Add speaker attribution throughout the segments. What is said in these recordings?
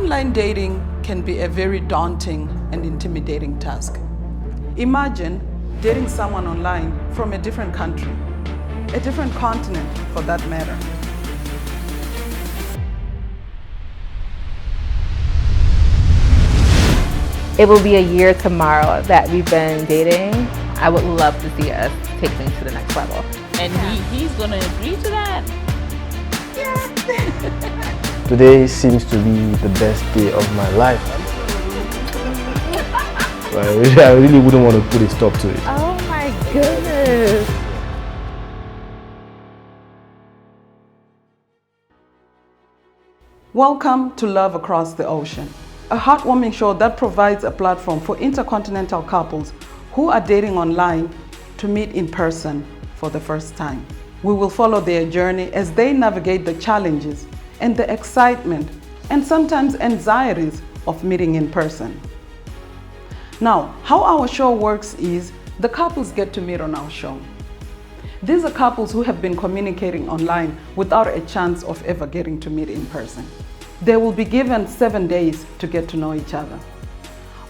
Speaker 1: Online dating can be a very daunting and intimidating task. Imagine dating someone online from a different country, a different continent for that matter.
Speaker 2: It will be a year tomorrow that we've been dating. I would love to see us take things to the next level.
Speaker 3: And he's gonna agree to that?
Speaker 2: Yeah.
Speaker 4: Today seems to be the best day of my life. I really wouldn't want to put a stop to it.
Speaker 2: Oh my goodness.
Speaker 1: Welcome to Love Across the Ocean, a heartwarming show that provides a platform for intercontinental couples who are dating online to meet in person for the first time. We will follow their journey as they navigate the challenges and the excitement and sometimes anxieties of meeting in person. Now, how our show works is the couples get to meet on our show. These are couples who have been communicating online without a chance of ever getting to meet in person. They will be given 7 days to get to know each other.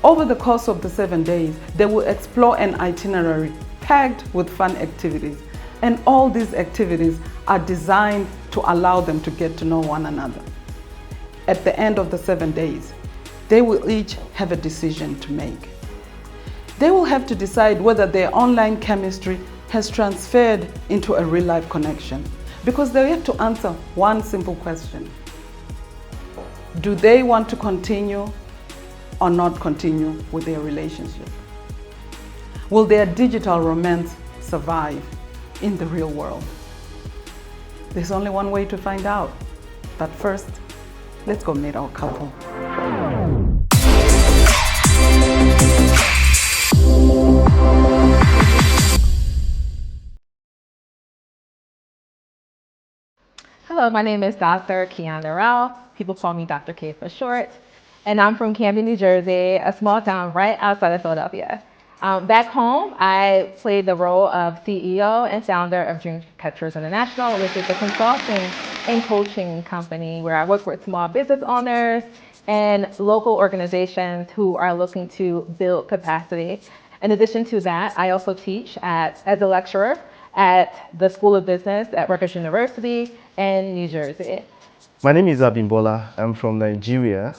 Speaker 1: Over the course of the 7 days, they will explore an itinerary packed with fun activities. And all these activities are designed to allow them to get to know one another. At the end of the 7 days, they will each have a decision to make. They will have to decide whether their online chemistry has transferred into a real-life connection, because they have to answer one simple question. Do they want to continue or not continue with their relationship? Will their digital romance survive in the real world? There's only one way to find out. But first, let's go meet our couple.
Speaker 2: Hello, my name is Dr. Keanna. People call me Dr. K for short. And I'm from Camden, New Jersey, a small town right outside of Philadelphia. Back home, I played the role of CEO and founder of Dreamcatchers International, which is a consulting and coaching company where I work with small business owners and local organizations who are looking to build capacity. In addition to that, I also teach as a lecturer at the School of Business at Rutgers University in New Jersey.
Speaker 4: My name is Abimbola. I'm from Nigeria.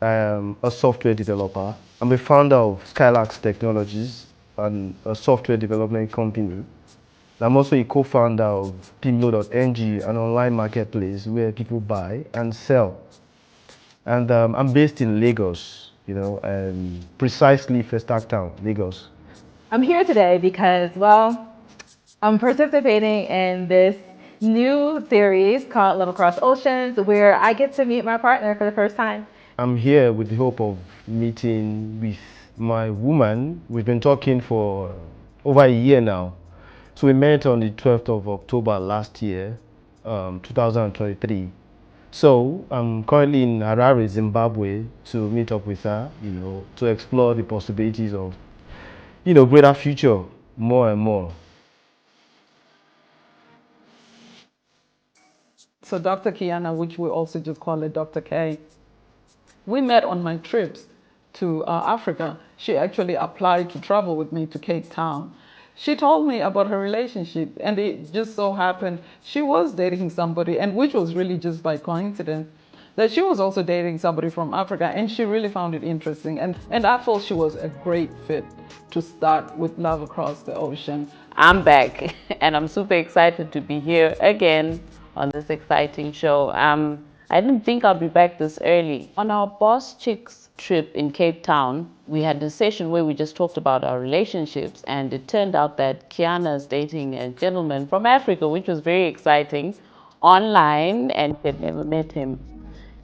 Speaker 4: I am a software developer. I'm the founder of Skylax Technologies, and a software development company. I'm also a co-founder of Pimlo.ng, an online marketplace where people buy and sell. And I'm based in Lagos, precisely Festac Town, Lagos.
Speaker 2: I'm here today because, well, I'm participating in this new series called Love Across Oceans, where I get to meet my partner for the first time.
Speaker 4: I'm here with the hope of meeting with my woman. We've been talking for over a year now. So we met on the 12th of October last year, 2023. So I'm currently in Harare, Zimbabwe, to meet up with her, to explore the possibilities of, greater future more and more.
Speaker 1: So Dr. Keanna, which we also just call it Dr. K, we met on my trips to Africa. She actually applied to travel with me to Cape Town. She told me about her relationship, and it just so happened she was dating somebody, and which was really just by coincidence, that she was also dating somebody from Africa, and she really found it interesting. And I felt she was a great fit to start with Love Across the Ocean.
Speaker 3: I'm back and I'm super excited to be here again on this exciting show. I didn't think I'd be back this early. On our Boss Chicks trip in Cape Town, we had a session where we just talked about our relationships, and it turned out that Keanna is dating a gentleman from Africa, which was very exciting, online, and she had never met him.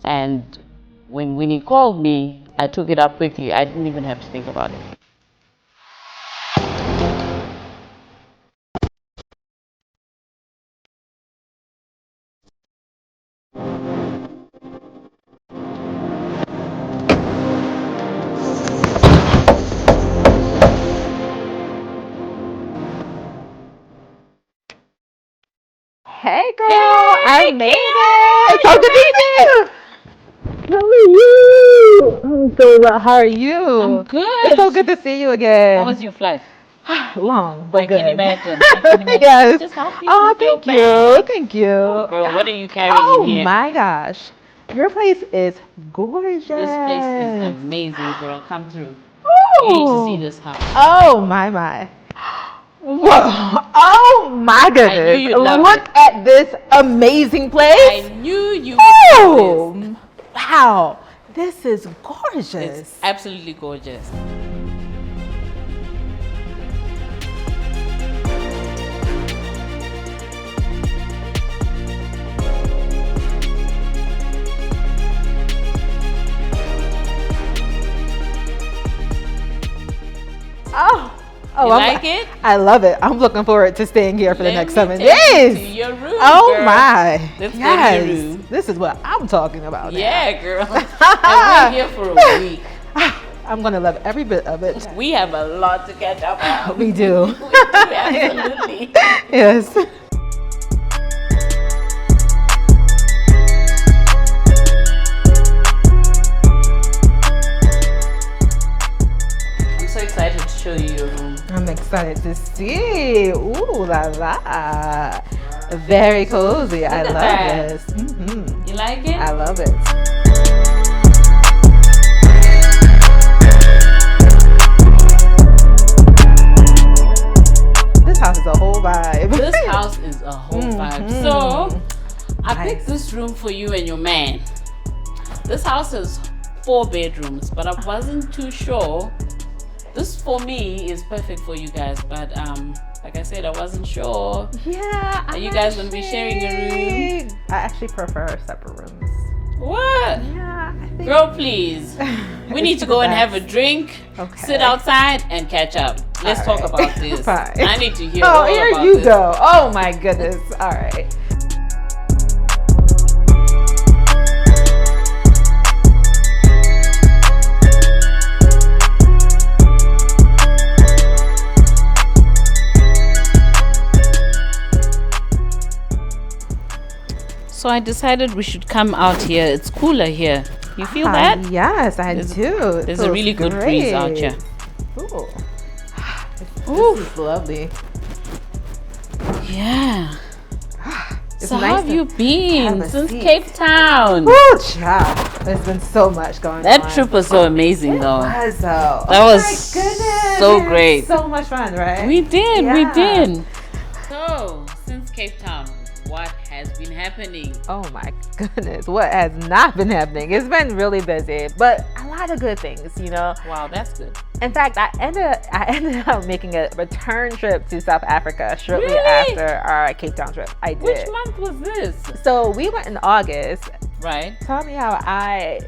Speaker 3: And when he called me, I took it up quickly. I didn't even have to think about it.
Speaker 2: Hey girl, I made it! So good to meet you! How are you? I'm so well. How are you?
Speaker 3: I'm good.
Speaker 2: It's so good to see you again.
Speaker 3: How was your flight?
Speaker 2: Long, but
Speaker 3: I
Speaker 2: good.
Speaker 3: can imagine. I can imagine.
Speaker 2: Yes.
Speaker 3: Just help me
Speaker 2: Oh,
Speaker 3: with your
Speaker 2: thank you.
Speaker 3: bag.
Speaker 2: Thank you.
Speaker 3: Girl, what are you carrying
Speaker 2: Oh
Speaker 3: in here?
Speaker 2: my gosh. Your place is gorgeous.
Speaker 3: This place is amazing, girl. Come through. You need to see this house.
Speaker 2: Oh my. Whoa. Oh my goodness.
Speaker 3: I knew you'd love
Speaker 2: Look at this amazing place.
Speaker 3: I knew you would love this.
Speaker 2: Wow. This is gorgeous.
Speaker 3: It's absolutely gorgeous.
Speaker 2: Oh,
Speaker 3: You like it?
Speaker 2: I love it. I'm looking forward to staying here for the
Speaker 3: Let
Speaker 2: next
Speaker 3: me
Speaker 2: 7
Speaker 3: take you
Speaker 2: days.
Speaker 3: to your room,
Speaker 2: Oh
Speaker 3: girl.
Speaker 2: my.
Speaker 3: Let's go to
Speaker 2: yes.
Speaker 3: your room.
Speaker 2: This is what I'm talking about. now.
Speaker 3: Yeah, girl. And we're here for a week.
Speaker 2: I'm gonna love every bit of it.
Speaker 3: We have a lot to catch up on.
Speaker 2: We do.
Speaker 3: We do, absolutely.
Speaker 2: Yes.
Speaker 3: I'm so excited to show you your room.
Speaker 2: I'm excited to see. Ooh la la. Very cozy. I
Speaker 3: Look
Speaker 2: love
Speaker 3: at that.
Speaker 2: this. Mm-hmm.
Speaker 3: You like it?
Speaker 2: I love it. This house is a whole vibe.
Speaker 3: This house is a whole vibe. So, I
Speaker 2: Nice.
Speaker 3: picked this room for you and your man. This house has 4 bedrooms, but I wasn't too sure. This for me is perfect for you guys, but like I said, I wasn't sure.
Speaker 2: Yeah.
Speaker 3: Are you guys gonna be sharing a room?
Speaker 2: I actually prefer separate rooms.
Speaker 3: What?
Speaker 2: Yeah, I think.
Speaker 3: Girl, please. We need
Speaker 2: It's
Speaker 3: to
Speaker 2: the
Speaker 3: go and have
Speaker 2: best.
Speaker 3: a drink,
Speaker 2: Okay.
Speaker 3: sit outside, and catch up. Let's
Speaker 2: All
Speaker 3: talk
Speaker 2: right.
Speaker 3: about this.
Speaker 2: Fine.
Speaker 3: I need to hear
Speaker 2: Oh,
Speaker 3: all
Speaker 2: here
Speaker 3: about
Speaker 2: you
Speaker 3: this.
Speaker 2: go. Oh my goodness. All right.
Speaker 3: So I decided we should come out here. It's cooler here. You feel that?
Speaker 2: Yes, I do. It
Speaker 3: There's a
Speaker 2: feels
Speaker 3: really good breeze out
Speaker 2: great.
Speaker 3: here.
Speaker 2: Ooh. This is lovely.
Speaker 3: Yeah.
Speaker 2: It's
Speaker 3: So
Speaker 2: nice
Speaker 3: how have
Speaker 2: to
Speaker 3: you been
Speaker 2: have a
Speaker 3: since
Speaker 2: seat.
Speaker 3: Cape Town?
Speaker 2: Woo, child. There's been so much going on.
Speaker 3: That trip was so amazing though.
Speaker 2: was though.
Speaker 3: That
Speaker 2: Oh
Speaker 3: was
Speaker 2: my goodness.
Speaker 3: so
Speaker 2: We had
Speaker 3: great.
Speaker 2: So much fun, right?
Speaker 3: We did, we
Speaker 2: Yeah.
Speaker 3: did. So, since Cape Town, what has been happening?
Speaker 2: Oh my goodness, what has not been happening? It's been really busy, but a lot of good things, you know.
Speaker 3: Wow, that's good.
Speaker 2: In fact, I ended up making a return trip to South Africa shortly
Speaker 3: Really?
Speaker 2: after our Cape Town trip. I did.
Speaker 3: Which month was this?
Speaker 2: So we went in August.
Speaker 3: Right.
Speaker 2: Tell me how I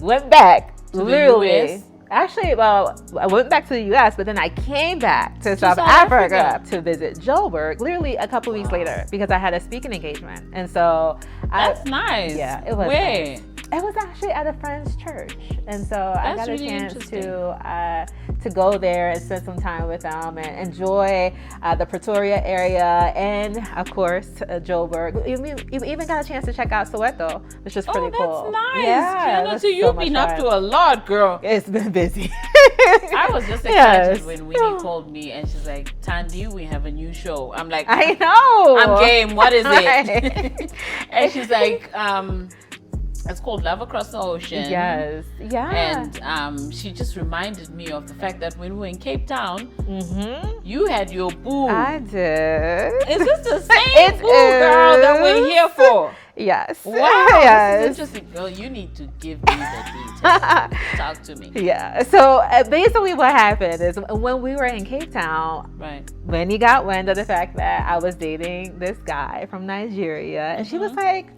Speaker 2: went back.
Speaker 3: To the
Speaker 2: literally.
Speaker 3: US?
Speaker 2: Actually, well, I went back to the US, but then I came back to South
Speaker 3: South
Speaker 2: Africa
Speaker 3: Africa.
Speaker 2: to visit Joburg literally a couple weeks later because I had a speaking engagement. And so
Speaker 3: That's nice.
Speaker 2: yeah, it was
Speaker 3: Where?
Speaker 2: nice. It was actually at a friend's church, and so I
Speaker 3: That's
Speaker 2: got a
Speaker 3: really
Speaker 2: chance
Speaker 3: interesting.
Speaker 2: to go there and spend some time with them and enjoy the Pretoria area and of course Joburg. We even got a chance to check out Soweto, which is pretty
Speaker 3: Oh, that's
Speaker 2: cool.
Speaker 3: nice.
Speaker 2: Yeah,
Speaker 3: Keanna,
Speaker 2: it was
Speaker 3: so you've
Speaker 2: much
Speaker 3: been up
Speaker 2: fun.
Speaker 3: to a lot, girl.
Speaker 2: It's been busy.
Speaker 3: I was just excited
Speaker 2: Yes.
Speaker 3: when Winnie called me and she's like, Tandy, we have a new show. I'm like,
Speaker 2: I know.
Speaker 3: I'm game. What is
Speaker 2: Right.
Speaker 3: it? And she's like, it's called Love Across the Ocean.
Speaker 2: Yes. Yeah.
Speaker 3: And she just reminded me of the fact that when we were in Cape Town,
Speaker 2: Mm-hmm.
Speaker 3: you had your boo.
Speaker 2: I did.
Speaker 3: Is this the same
Speaker 2: It
Speaker 3: boo girl that we're
Speaker 2: is.
Speaker 3: here for?
Speaker 2: Yes.
Speaker 3: Wow,
Speaker 2: Yes.
Speaker 3: this is interesting. Girl, you need to give me the details. Talk to me.
Speaker 2: Yeah. So basically, what happened is when we were in Cape Town,
Speaker 3: Right.
Speaker 2: Wendy got wind of the fact that I was dating this guy from Nigeria, and she was like,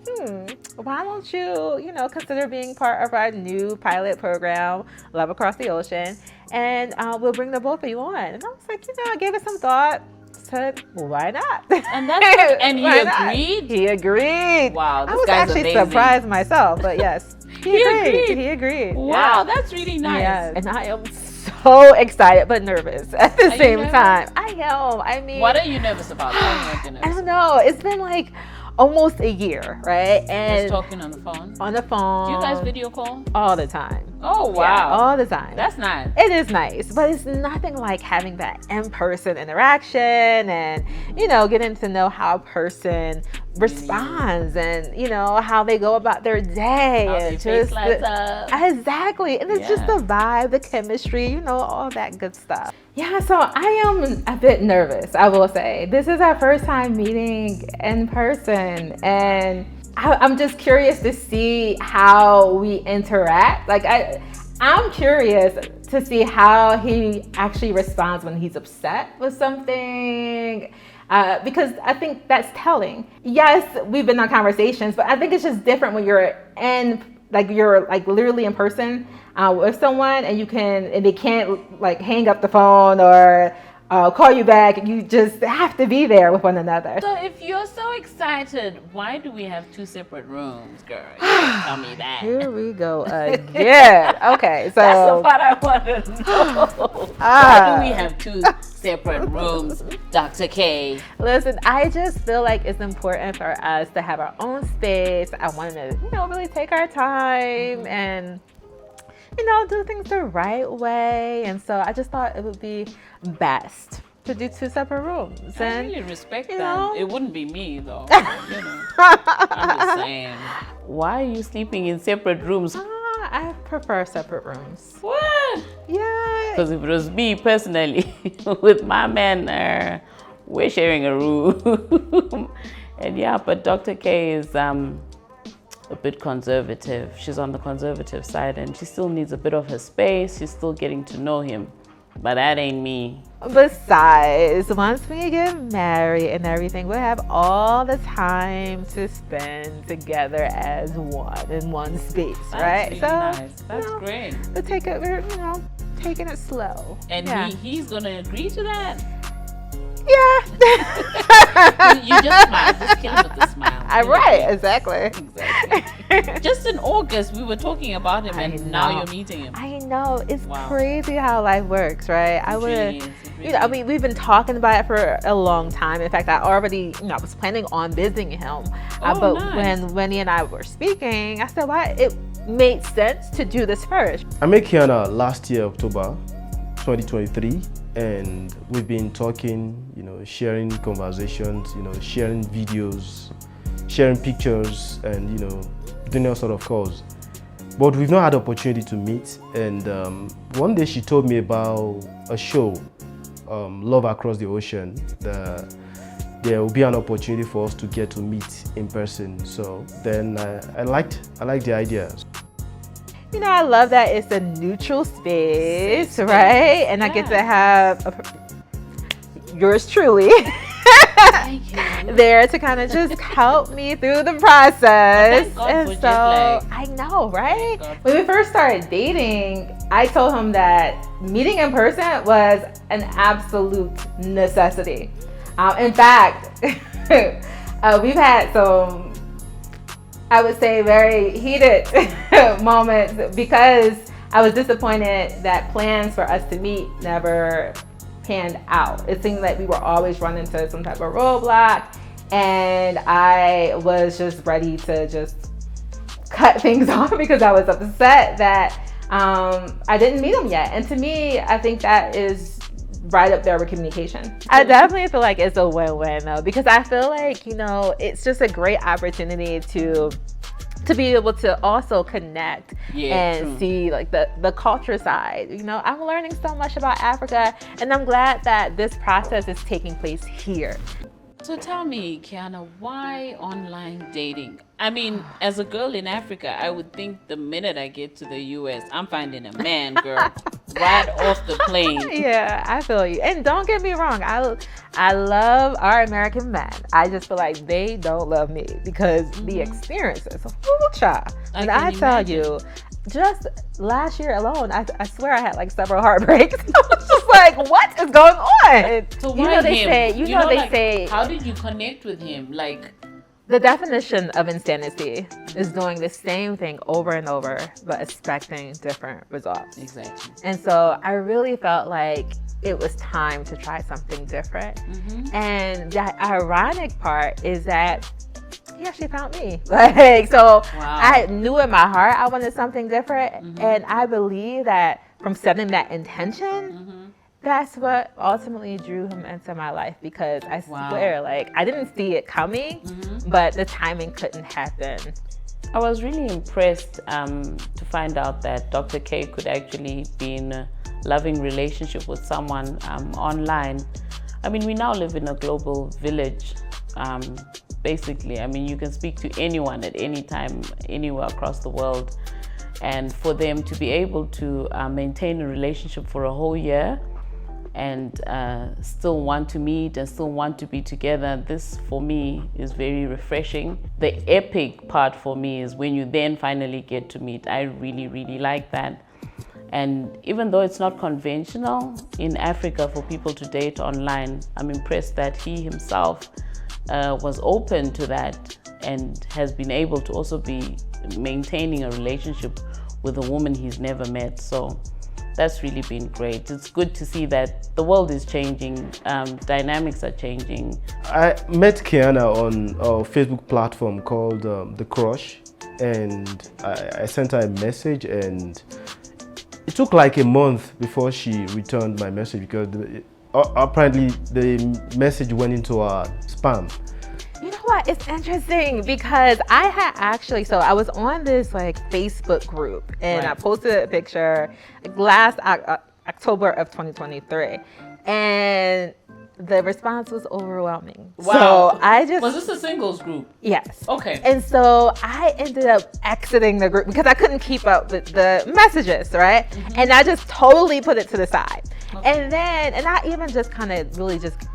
Speaker 2: why don't you consider being part of our new pilot program, Love Across the Ocean, and we'll bring the both of you on. And I was like, I gave it some thought. Said, why not?
Speaker 3: And that's good. And he
Speaker 2: Why not?
Speaker 3: agreed?
Speaker 2: He agreed.
Speaker 3: Wow,
Speaker 2: I
Speaker 3: this
Speaker 2: was
Speaker 3: guy's
Speaker 2: actually
Speaker 3: amazing.
Speaker 2: surprised myself, but yes,
Speaker 3: He agreed.
Speaker 2: He agreed.
Speaker 3: Wow,
Speaker 2: Yeah.
Speaker 3: that's really nice.
Speaker 2: Yes. And I am so excited but nervous at the
Speaker 3: Are you
Speaker 2: same
Speaker 3: nervous?
Speaker 2: time. I am. I mean,
Speaker 3: What are you nervous about? Tell me what you're
Speaker 2: I
Speaker 3: nervous
Speaker 2: don't know. It's been like almost a year, right?
Speaker 3: Just
Speaker 2: And
Speaker 3: talking on the phone.
Speaker 2: on the phone.
Speaker 3: Do you guys video call?
Speaker 2: all the time?
Speaker 3: Oh, wow.
Speaker 2: Yeah, all the time.
Speaker 3: That's nice.
Speaker 2: It is nice, but it's nothing like having that in-person interaction and, you know, getting to know how a person responds and, you know, how they go about their day.
Speaker 3: How
Speaker 2: and
Speaker 3: their face
Speaker 2: just
Speaker 3: lights up.
Speaker 2: Exactly. And it's just the vibe, the chemistry, you know, all that good stuff. Yeah, so I am a bit nervous, I will say. This is our first time meeting in person, and I'm just curious to see how we interact. Like I'm curious to see how he actually responds when he's upset with something, because I think that's telling. Yes, we've been on conversations, but I think it's just different when you're literally in person with someone, and they can't like hang up the phone or call you back. You just have to be there with one another.
Speaker 3: So if you're so excited, why do we have 2 separate rooms, girl? You can't tell me that.
Speaker 2: Here we go again. Okay, so
Speaker 3: that's the part I want to know. Why do we have 2 separate rooms, Dr. K?
Speaker 2: Listen, I just feel like it's important for us to have our own space. I wanted to, you know, really take our time and, you know, do things the right way. And so I just thought it would be best to do 2 separate rooms.
Speaker 3: I really respect that.
Speaker 2: know.
Speaker 3: It wouldn't be me though. You know, I'm just saying. Why are you sleeping in separate rooms?
Speaker 2: I prefer separate rooms.
Speaker 3: What?
Speaker 2: Yeah.
Speaker 3: Because if it was me personally, with my man, we're sharing a room. And yeah, but Dr. K is a bit conservative. She's on the conservative side, and she still needs a bit of her space. She's still getting to know him. But that ain't me.
Speaker 2: Besides, once we get married and everything, we'll have all the time to spend together as one in one space, right?
Speaker 3: Really nice. That's great.
Speaker 2: We'll take it, we're, you know, taking it slow.
Speaker 3: And he's gonna agree to that?
Speaker 2: Yeah.
Speaker 3: You just smile. Just kill him with a smile.
Speaker 2: Right, exactly.
Speaker 3: Exactly. Just in August, we were talking about him, and now you're meeting him.
Speaker 2: I know. It's
Speaker 3: Wow.
Speaker 2: crazy how life works, right? I would,
Speaker 3: really is. It
Speaker 2: you know, I
Speaker 3: really
Speaker 2: mean, we've been talking about it for a long time. In fact, I already, you know, I was planning on visiting him. But
Speaker 3: nice.
Speaker 2: when Wendy and I were speaking, I said, why it made sense to do this first.
Speaker 4: I met Keanna last year, October 2023, and we've been talking, you know, sharing conversations, you know, sharing videos, sharing pictures, and, you know, doing all sort of calls. But we've not had the opportunity to meet, and one day she told me about a show, Love Across the Ocean. There will be an opportunity for us to get to meet in person. So then I liked the idea.
Speaker 2: You know, I love that it's a neutral space, right? And I get to have yours truly
Speaker 3: Thank you.
Speaker 2: there to kind of just help me through the process.
Speaker 3: Thank God
Speaker 2: And
Speaker 3: for
Speaker 2: so
Speaker 3: Jetlag.
Speaker 2: I know, right?
Speaker 3: God.
Speaker 2: When we first started dating, I told him that meeting in person was an absolute necessity. In fact, we've had some, I would say, very heated moments because I was disappointed that plans for us to meet never panned out. It seemed like we were always running into some type of roadblock, and I was just ready to just cut things off because I was upset that I didn't meet him yet. And to me, I think that is right up there with communication. I definitely feel like it's a win-win though, because I feel like, you know, it's just a great opportunity to be able to also connect and see like the culture side. You know, I'm learning so much about Africa, and I'm glad that this process is taking place here.
Speaker 3: So tell me, Keanna, why online dating? I mean, as a girl in Africa, I would think the minute I get to the US, I'm finding a man, girl, right off the plane.
Speaker 2: Yeah, I feel you. And don't get me wrong, I love our American men. I just feel like they don't love me because the experiences. Ooh, child. And I tell you, just last year alone, I swear I had like several heartbreaks. I was just like, what is going on?
Speaker 3: So
Speaker 2: you
Speaker 3: why
Speaker 2: know, they
Speaker 3: him?
Speaker 2: say, you know, they
Speaker 3: like,
Speaker 2: say,
Speaker 3: how did you connect with him? Like,
Speaker 2: the definition of insanity is doing the same thing over and over, but expecting different results.
Speaker 3: exactly.
Speaker 2: And so I really felt like it was time to try something different. And the ironic part is that he actually found me. Like, so
Speaker 3: Wow.
Speaker 2: I knew in my heart I wanted something different. And I believe that from setting that intention, that's what ultimately drew him into my life, because I swear, like, I didn't see it coming, but the timing couldn't happen.
Speaker 3: I was really impressed to find out that Dr. K could actually be in a loving relationship with someone online. I mean, we now live in a global village, basically. I mean, you can speak to anyone at any time, anywhere across the world. And for them to be able to maintain a relationship for a whole year and still want to meet and still want to be together, this for me is very refreshing. The epic part for me is when you then finally get to meet. I really, really like that. And even though it's not conventional in Africa for people to date online, I'm impressed that he himself was open to that and has been able to also be maintaining a relationship with a woman he's never met. So that's really been great. It's good to see that the world is changing, dynamics are changing.
Speaker 4: I met Keanna on a Facebook platform called The Crush, and I sent her a message, and it took like a month before she returned my message, because apparently the message went into her spam.
Speaker 2: You know what? It's interesting because I had actually, so I was on this like Facebook group, and I posted a picture last October of 2023, and the response was overwhelming.
Speaker 3: Wow.
Speaker 2: So I just...
Speaker 3: Was this a singles group?
Speaker 2: Yes.
Speaker 3: Okay.
Speaker 2: And so I ended up exiting the group because I couldn't keep up with the messages, right? And I just totally put it to the side. And then, and I even just kind of really just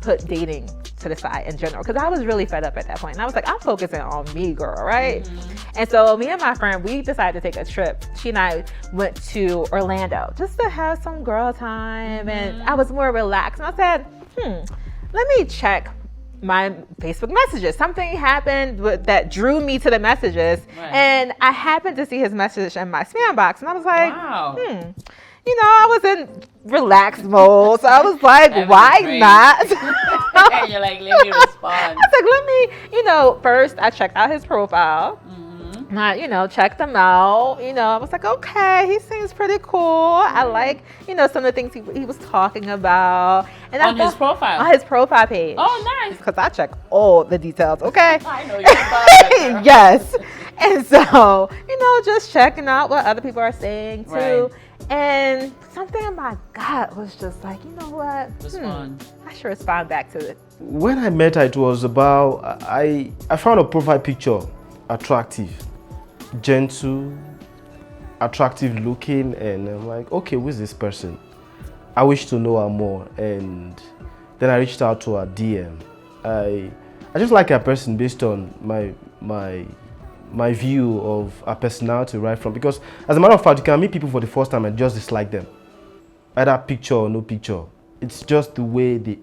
Speaker 2: put dating to the side in general, because I was really fed up at that point. And I was like, I'm focusing on me, girl, right? And so me and my friend, we decided to take a trip. She and I went to Orlando just to have some girl time. And I was more relaxed. And I said, let me check my Facebook messages. Something happened that drew me to the messages. And I happened to see his message in my spam box. And I was like,
Speaker 3: Wow.
Speaker 2: You know, I was in relaxed mode. So I was like, why not?
Speaker 3: You're like, let me respond.
Speaker 2: I was like, let me, you know, first I checked out his profile. I, you know, checked him out. You know, I was like, okay, he seems pretty cool. I like, you know, some of the things he was talking about. And
Speaker 3: on his profile?
Speaker 2: On his profile page.
Speaker 3: Oh, nice.
Speaker 2: Because I check all the details, okay?
Speaker 3: I know you're fine.
Speaker 2: Yes. And so, you know, just checking out what other people are saying too.
Speaker 3: Right.
Speaker 2: And something in my gut was just like, you know what?
Speaker 3: Respond.
Speaker 2: I should respond back to it.
Speaker 4: When I met her, it was about, I found a profile picture attractive, gentle, attractive looking, and I'm like, okay, who is this person? I wish to know her more. And then I reached out to her DM. I just like her person based on my view of her personality right from, because as a matter of fact, you can meet people for the first time and just dislike them, either picture or no picture. It's just the way the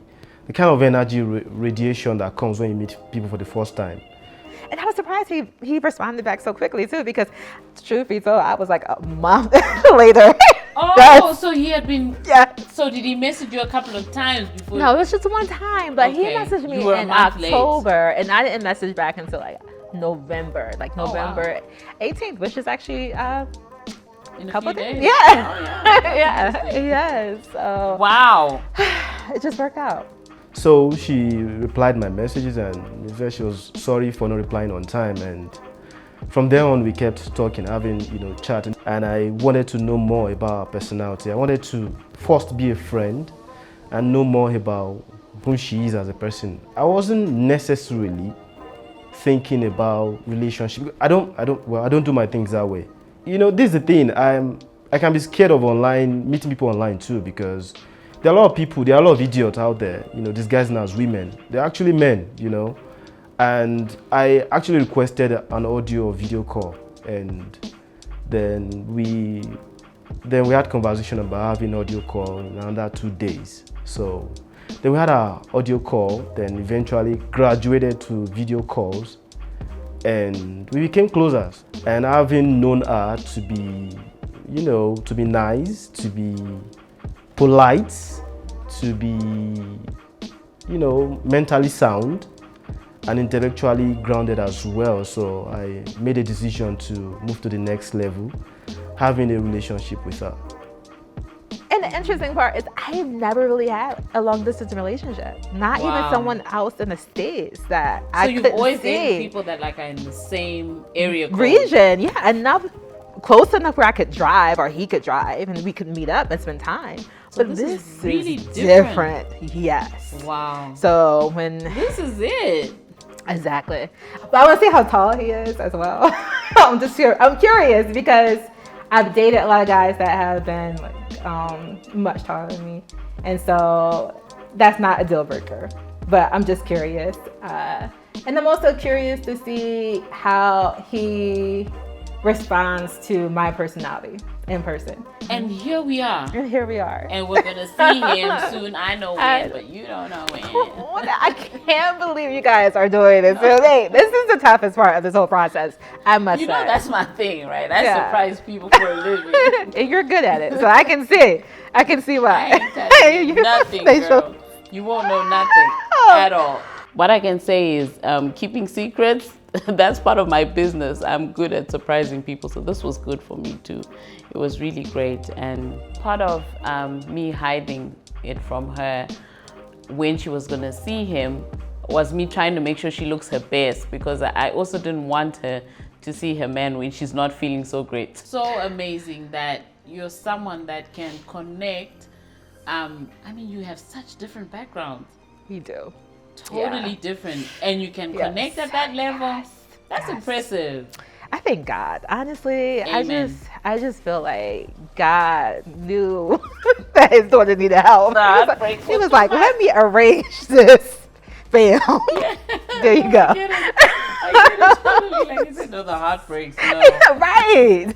Speaker 4: kind of energy radiation that comes when you meet people for the first time.
Speaker 2: And I was surprised he responded back so quickly too, because truth be told, I was like a month later.
Speaker 3: Oh,
Speaker 2: Yes.
Speaker 3: so he had been.
Speaker 2: Yeah.
Speaker 3: So did he message you a couple of times before?
Speaker 2: No, it was just one time, but he
Speaker 3: Okay.
Speaker 2: messaged me
Speaker 3: You were a
Speaker 2: in
Speaker 3: month late.
Speaker 2: October, and I didn't message back until like November 18th, which is actually
Speaker 3: in a
Speaker 2: couple
Speaker 3: few days.
Speaker 2: Yeah.
Speaker 3: Oh, yeah.
Speaker 2: Yes. So
Speaker 3: Wow.
Speaker 2: it just worked out.
Speaker 4: So she replied my messages, and said she was sorry for not replying on time. And from there on, we kept talking, having, you know, chatting. And I wanted to know more about her personality. I wanted to first be a friend and know more about who she is as a person. I wasn't necessarily thinking about relationship. I don't do my things that way. You know, this is the thing. I can be scared of meeting people online too, because there are a lot of people, there are a lot of idiots out there, you know, disguising as women. They're actually men, you know. And I actually requested an audio or video call, and then we had conversation about having audio call in under 2 days. So then we had our audio call, then eventually graduated to video calls, and we became closer. And having known her to be, you know, to be nice, to be polite, to be, you know, mentally sound, and intellectually grounded as well. So I made a decision to move to the next level, having a relationship with her.
Speaker 2: And the interesting part is I've never really had a long distance relationship. Not even someone else in the States that I couldn't see. So you've always dated
Speaker 3: people that like are in the same area code.
Speaker 2: Region, yeah, enough, close enough where I could drive or he could drive and we could meet up and spend time.
Speaker 3: So but this is really
Speaker 2: different. Yes.
Speaker 3: Wow.
Speaker 2: So when
Speaker 3: this is it.
Speaker 2: Exactly. But I want to see how tall he is as well. I'm curious because I've dated a lot of guys that have been like much taller than me, and so that's not a deal breaker. But I'm just curious, and I'm also curious to see how he responds to my personality in person.
Speaker 3: And here we are.
Speaker 2: And here we are.
Speaker 3: And we're gonna see him soon. I know when, but you don't know when.
Speaker 2: I can't believe you guys are doing this. So, hey, this is the toughest part of this whole process, I must say.
Speaker 3: You know, that's my thing, right? I surprise people for a living.
Speaker 2: And you're good at it, so I can see. I can see why.
Speaker 3: I ain't telling you nothing, girl. You won't know nothing at all. What I can say is keeping secrets, that's part of my business. I'm good at surprising people, so this was good for me too. It was really great, and part of me hiding it from her when she was gonna see him was me trying to make sure she looks her best, because I also didn't want her to see her man when she's not feeling so great. So amazing that you're someone that can connect. I mean, you have such different backgrounds.
Speaker 2: We do.
Speaker 3: Totally different, and you can connect at that level. That's impressive.
Speaker 2: I thank God, honestly.
Speaker 3: Amen.
Speaker 2: I just feel like God knew that his daughter needed help. He was like, let me arrange this, bam.
Speaker 3: Yeah.
Speaker 2: There you go.
Speaker 3: I get it. Totally. Like you said, no, the heartbreaks. No.
Speaker 2: Right.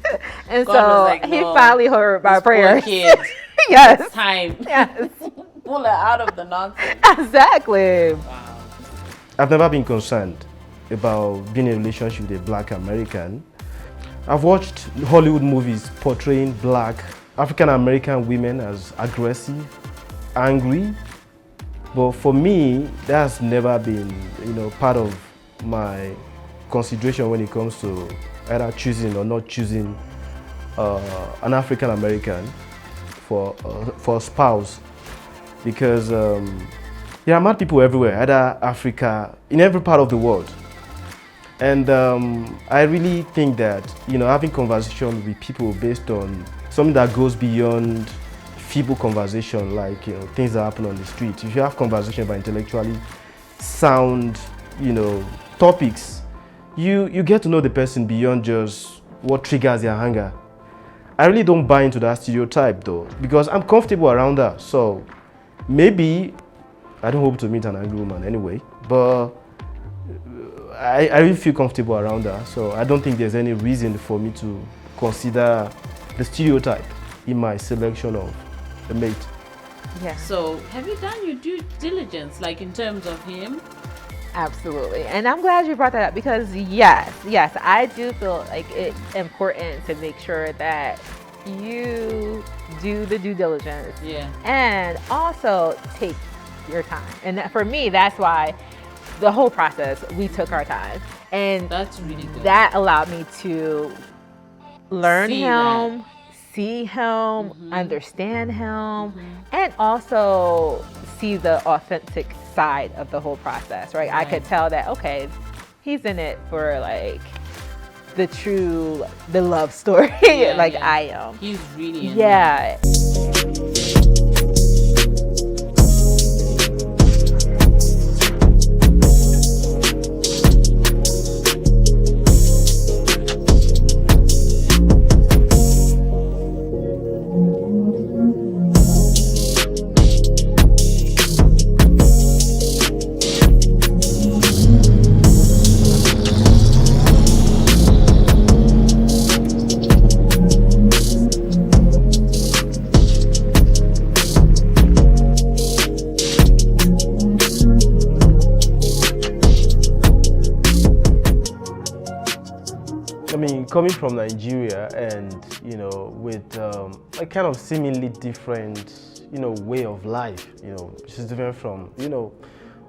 Speaker 2: And
Speaker 3: God
Speaker 2: so
Speaker 3: like, no,
Speaker 2: he finally heard my prayers.
Speaker 3: Poor kid.
Speaker 2: Yes.
Speaker 3: It's time.
Speaker 2: Yes.
Speaker 3: Pull her out of the nonsense.
Speaker 2: Exactly.
Speaker 3: Wow.
Speaker 4: I've never been concerned about being in a relationship with a black American. I've watched Hollywood movies portraying black African American women as aggressive, angry, but for me, that's never been, part of my consideration when it comes to either choosing or not choosing an African American for a spouse. Because there are mad people everywhere, either Africa, in every part of the world. And I really think that, having conversation with people based on something that goes beyond feeble conversation, like, things that happen on the street. If you have conversation about intellectually sound, topics, you get to know the person beyond just what triggers their anger. I really don't buy into that stereotype though, because I'm comfortable around her. So maybe, I don't hope to meet an angry woman anyway, but I really feel comfortable around her. So I don't think there's any reason for me to consider the stereotype in my selection of a mate.
Speaker 2: Yeah.
Speaker 3: So have you done your due diligence, like in terms of him?
Speaker 2: Absolutely. And I'm glad you brought that up, because yes, I do feel like it's important to make sure that you do the due diligence.
Speaker 3: Yeah.
Speaker 2: And also take your time. And that, for me, that's why the whole process, we took our time. And
Speaker 3: that's really good.
Speaker 2: That allowed me to learn him, see him, understand him, and also see the authentic side of the whole process, right? I could tell that, okay, he's in it for like the love story, like I am.
Speaker 3: He's really in
Speaker 2: it.
Speaker 4: Coming from Nigeria and, with a kind of seemingly different, way of life, which is different from,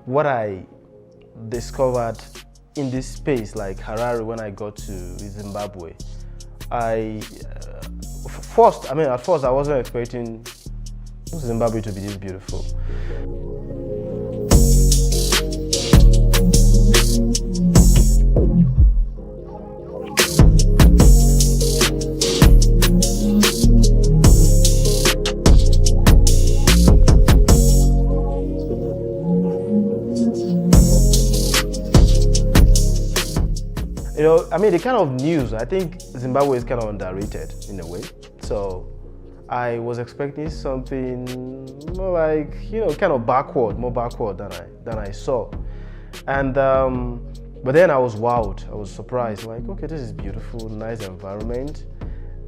Speaker 4: what I discovered in this space like Harare when I got to Zimbabwe. At first I wasn't expecting Zimbabwe to be this beautiful. You know, I mean, the kind of news, I think Zimbabwe is kind of underrated in a way. So I was expecting something more like, you know, kind of more backward than I saw. And but then I was wowed. I was surprised. Like, okay, this is beautiful, nice environment.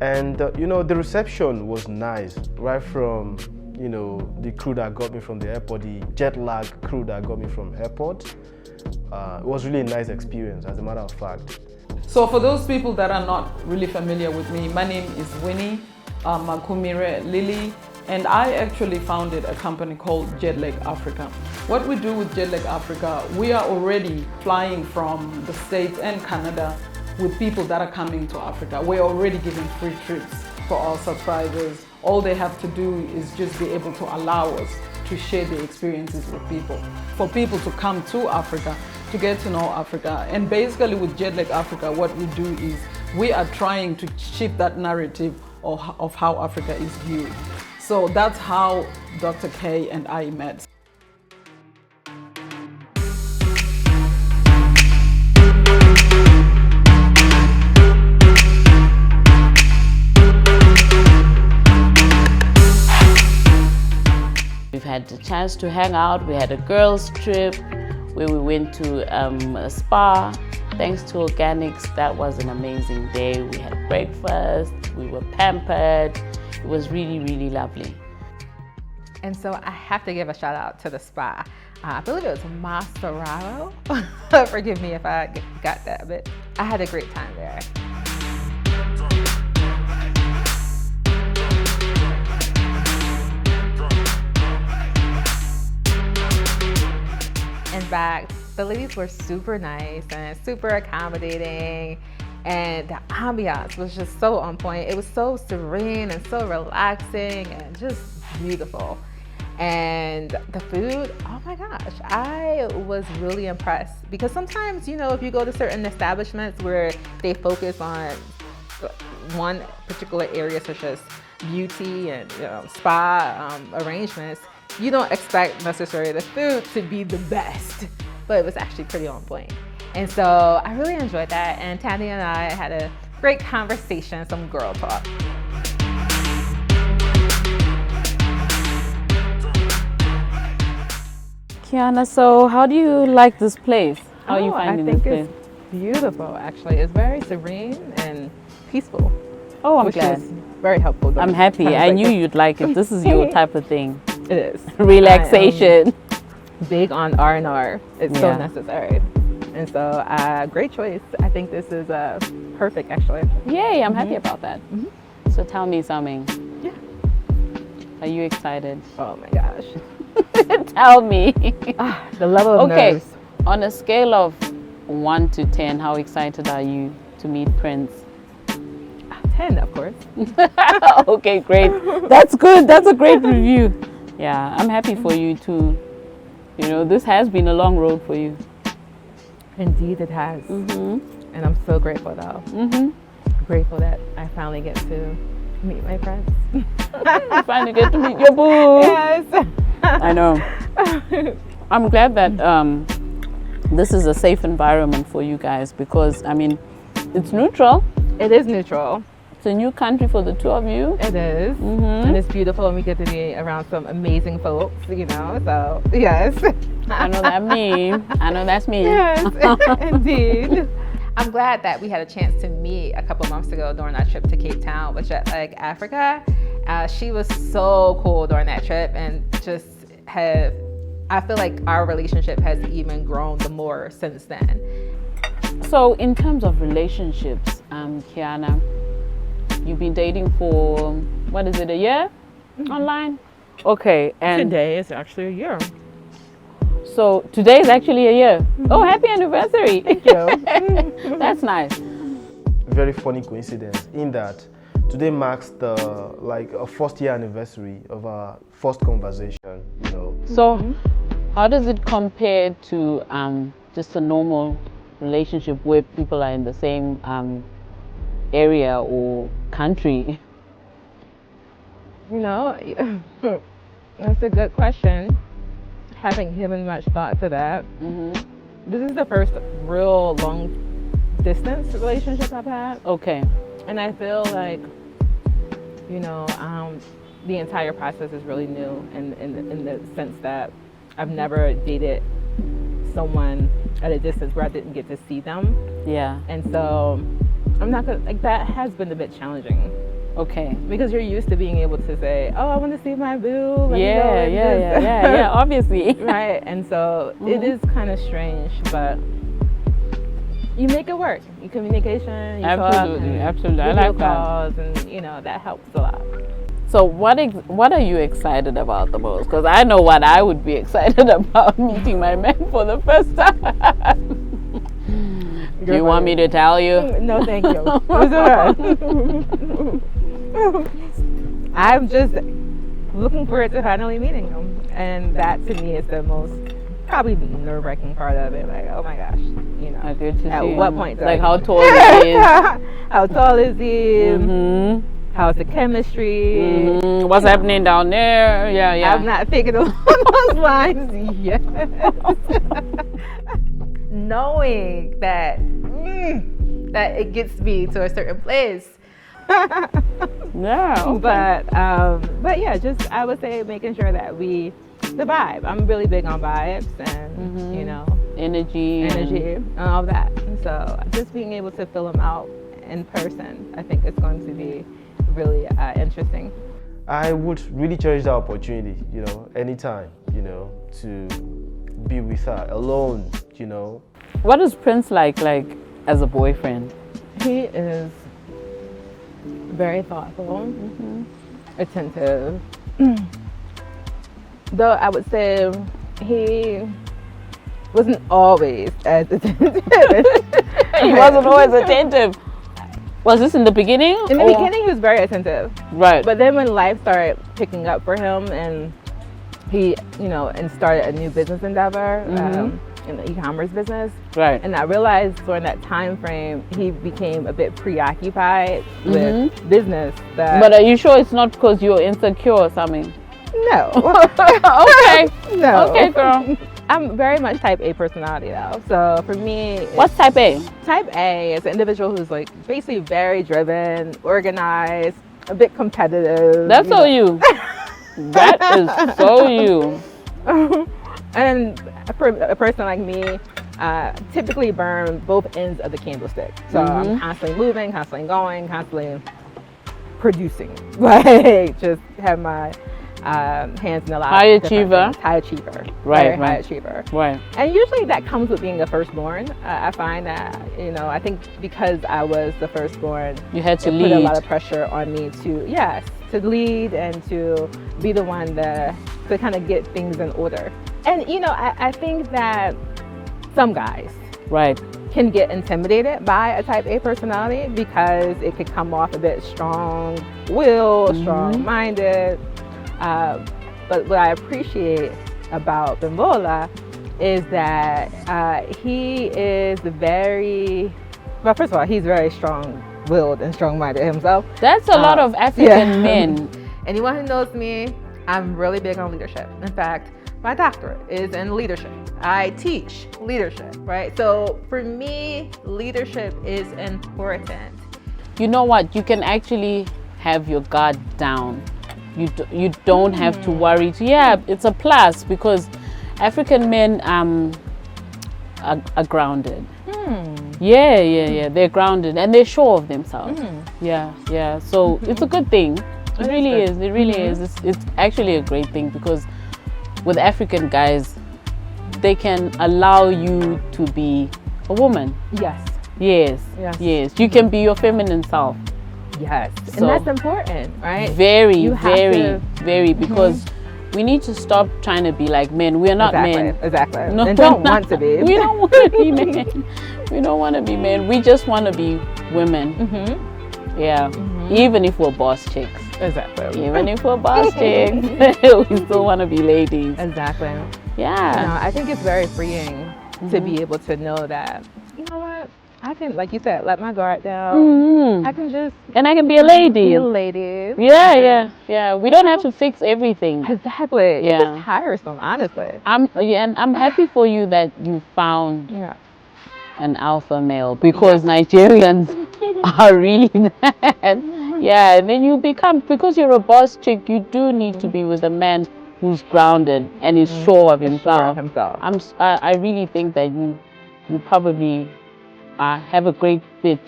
Speaker 4: And you know, the reception was nice, right from, you know, the crew that got me from the airport, the Jetlag crew that got me from airport. It was really a nice experience, as a matter of fact.
Speaker 1: So for those people that are not really familiar with me, my name is Winnie Makumire Lily, and I actually founded a company called Jetlag Africa. What we do with Jetlag Africa, we are already flying from the States and Canada with people that are coming to Africa. We're already giving free trips for our subscribers. All they have to do is just be able to allow us to share the experiences with people. For people to come to Africa, to get to know Africa. And basically with Jetlag Africa, what we do is we are trying to shift that narrative of how Africa is viewed. So that's how Dr. K and I met.
Speaker 3: We've had the chance to hang out. We had a girls' trip where we went to a spa. Thanks to Organics, that was an amazing day. We had breakfast, we were pampered. It was really, really lovely.
Speaker 2: And so I have to give a shout out to the spa. I believe it was Maseraro. Forgive me if I got that, but I had a great time there. In fact, the ladies were super nice and super accommodating, and the ambiance was just so on point. It was so serene and so relaxing and just beautiful. And the food, oh my gosh, I was really impressed, because sometimes, you know, if you go to certain establishments where they focus on one particular area, such as beauty and, you know, spa arrangements, you don't expect necessarily the food to be the best, but it was actually pretty on point. And so I really enjoyed that. And Tanya and I had a great conversation, some girl talk.
Speaker 3: Keanna, so how do you like this place? How are you finding this place?
Speaker 2: I think it's beautiful, actually. It's very serene and peaceful.
Speaker 3: Oh, I'm
Speaker 2: which
Speaker 3: glad.
Speaker 2: is very helpful.
Speaker 3: I'm happy. I knew you'd like it. This is your type of thing.
Speaker 2: It is.
Speaker 3: Relaxation.
Speaker 2: Big on R&R. It's so necessary. And so, great choice. I think this is perfect, actually.
Speaker 3: Yay, I'm happy about that. So tell me something.
Speaker 2: Yeah.
Speaker 3: Are you excited?
Speaker 2: Oh my gosh.
Speaker 3: Tell me.
Speaker 2: The level of nerves.
Speaker 3: On a scale of 1 to 10, how excited are you to meet Prince?
Speaker 2: 10, of course.
Speaker 3: Okay, great. That's good. That's a great review. Yeah, I'm happy for you too. You know, this has been a long road for you.
Speaker 2: Indeed, it has. And I'm so grateful, though. Grateful that I finally get to meet my friends.
Speaker 3: You finally get to meet your boo.
Speaker 2: Yes.
Speaker 3: I know. I'm glad that this is a safe environment for you guys, because, I mean, it's neutral.
Speaker 2: It is neutral.
Speaker 3: It's a new country for the two of you.
Speaker 2: It is. And it's beautiful, and we get to be around some amazing folks, you know, so yes.
Speaker 3: I know that me. I know that's me.
Speaker 2: Yes, indeed. I'm glad that we had a chance to meet a couple months ago during our trip to Cape Town with Jetlag Africa. She was so cool during that trip, and just I feel like our relationship has even grown the more since then.
Speaker 3: So in terms of relationships, Keanna, you've been dating for, what is it, a year online? Okay. And
Speaker 2: today is actually a year.
Speaker 3: So today is actually a year. Oh, happy anniversary.
Speaker 2: Thank you.
Speaker 3: That's nice.
Speaker 4: Very funny coincidence in that today marks the a first year anniversary of our first conversation, you know.
Speaker 3: So how does it compare to just a normal relationship where people are in the same area or country?
Speaker 2: You know, that's a good question. Haven't given much thought to that. This is the first real long distance relationship I've had.
Speaker 3: Okay.
Speaker 2: And I feel like, you know, the entire process is really new in the sense that I've never dated someone at a distance where I didn't get to see them.
Speaker 3: Yeah.
Speaker 2: And so I'm not gonna, like, that has been a bit challenging.
Speaker 3: Okay.
Speaker 2: Because you're used to being able to say, oh, I want to see my boo. Let me go and just-
Speaker 3: Yeah, obviously.
Speaker 2: Right. And so it is kind of strange, but you make it work. You communication, you
Speaker 3: Absolutely. I
Speaker 2: video
Speaker 3: like that.
Speaker 2: calls, and you know that helps a lot.
Speaker 3: So what are you excited about the most? Because I know what I would be excited about, meeting my man for the first time. Do you want me to tell you?
Speaker 2: No, thank you. It's all right. I'm just looking forward to finally meeting him, and that to me is the most probably nerve-wracking part of it. Like, oh my gosh, you know.
Speaker 3: Good to
Speaker 2: at
Speaker 3: see
Speaker 2: what
Speaker 3: him.
Speaker 2: point?
Speaker 3: Like how tall he is.
Speaker 2: How tall is he?
Speaker 3: Mm-hmm.
Speaker 2: How's the chemistry?
Speaker 3: Mm-hmm. What's happening down there? Yeah.
Speaker 2: I'm not thinking along those lines yet. Knowing that that it gets me to a certain place.
Speaker 3: Yeah. Okay.
Speaker 2: But yeah, just I would say making sure that the vibe. I'm really big on vibes and you know,
Speaker 3: energy
Speaker 2: and all that. And so just being able to fill them out in person, I think it's going to be really interesting.
Speaker 4: I would really cherish the opportunity, you know, anytime, you know, to be with her alone, you know.
Speaker 3: What is Prince like as a boyfriend?
Speaker 2: He is very thoughtful, attentive. Though I would say he wasn't always as attentive.
Speaker 3: He wasn't always attentive. Was this in the beginning?
Speaker 2: In the beginning, he was very attentive.
Speaker 3: Right.
Speaker 2: But then when life started picking up for him, and he, you know, and started a new business endeavor, in the e-commerce business.
Speaker 3: Right.
Speaker 2: And I realized during that time frame, he became a bit preoccupied with business.
Speaker 3: But are you sure it's not because you're insecure or something?
Speaker 2: No.
Speaker 3: Okay.
Speaker 2: No.
Speaker 3: Okay, girl.
Speaker 2: I'm very much type A personality though. So for me,
Speaker 3: What's type A?
Speaker 2: Type A is an individual who's like basically very driven, organized, a bit competitive.
Speaker 3: That's so you. That is so you.
Speaker 2: And for a person like me, typically burn both ends of the candlestick. So I'm constantly moving, constantly going, constantly producing. Like just have my hands in a lot.
Speaker 3: High
Speaker 2: of different
Speaker 3: achiever.
Speaker 2: things. High achiever.
Speaker 3: Right,
Speaker 2: Very high
Speaker 3: right.
Speaker 2: achiever.
Speaker 3: Right.
Speaker 2: And usually that comes with being a firstborn. I find that, you know, I think because I was the firstborn,
Speaker 3: You had to
Speaker 2: it put a
Speaker 3: lead.
Speaker 2: lot of pressure on me to lead and to be the one to kind of get things in order. And, you know, I think that some guys
Speaker 3: Right.
Speaker 2: can get intimidated by a type A personality because it could come off a bit strong-willed, strong-minded. But what I appreciate about Abimbola is that he is well, first of all, he's very strong-willed and strong-minded himself.
Speaker 3: That's a lot of African men.
Speaker 2: Anyone who knows me, I'm really big on leadership. In fact, my doctorate is in leadership. I teach leadership, right? So for me, leadership is important.
Speaker 3: You know what? You can actually have your guard down. You don't have to worry. Yeah, it's a plus because African men are grounded. Yeah. They're grounded and they're sure of themselves. Yeah. So it's a good thing. It really is. It really is. It's actually a great thing because with African guys, they can allow you to be a woman.
Speaker 2: Yes.
Speaker 3: Yes. You can be your feminine self.
Speaker 2: Yes.
Speaker 3: So,
Speaker 2: and that's important, right?
Speaker 3: Very, very, because we need to stop trying to be like men. We're not men.
Speaker 2: Exactly.
Speaker 3: No,
Speaker 2: and don't want to be.
Speaker 3: We don't want to be men. We don't want to be men. We just want to be women. Yeah. Even if we're boss chicks.
Speaker 2: Exactly.
Speaker 3: Even if we're boss chicks, we still want to be ladies.
Speaker 2: Exactly.
Speaker 3: Yeah.
Speaker 2: No, I think it's very freeing to be able to know that, you know what, I can, like you said, let my guard down. I can just...
Speaker 3: And I can be a lady.
Speaker 2: Be a lady.
Speaker 3: Yeah. We don't have to fix everything.
Speaker 2: Exactly.
Speaker 3: Yeah.
Speaker 2: It's tiresome, honestly.
Speaker 3: And I'm happy for you that you found an alpha male, because Nigerians are really that. Yeah, and then you become, because you're a boss chick, you do need to be with a man who's grounded and is sure of himself. I really think that you probably have a great fit